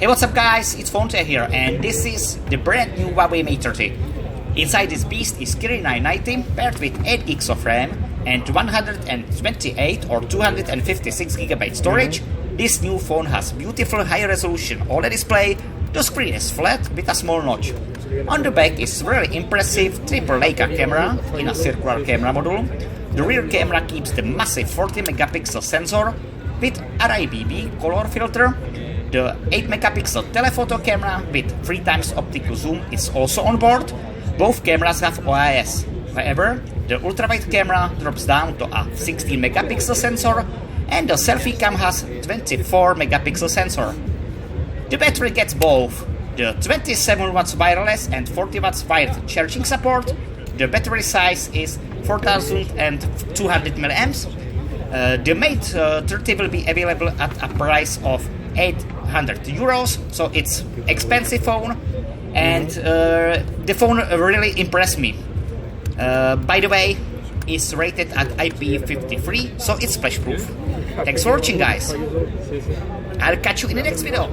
Hey, what's up guys, it's Fonte here, and this is the brand new Huawei Mate 30. Inside this beast is Kirin 990 paired with 8 gigs of RAM and 128 or 256 GB storage. This new phone has beautiful high resolution OLED display. The screen is flat with a small notch. On the back is really impressive triple Leica camera in a circular camera module. The rear camera keeps the massive 40 megapixel sensor with RGB color filter. The 8 megapixel telephoto camera with 3 times optical zoom is also on board. Both cameras have OIS. However, the ultrawide camera drops down to a 16 megapixel sensor and the selfie cam has 24 megapixel sensor. The battery gets both the 27 watts wireless and 40 watts wired charging support. The battery size is 4200 mAh. The Mate 30 will be available at a price of 800 euros, so it's expensive phone, and the phone really impressed me. By the way, it's rated at IP53, so it's splash proof. Thanks for watching guys. I'll catch you in the next video.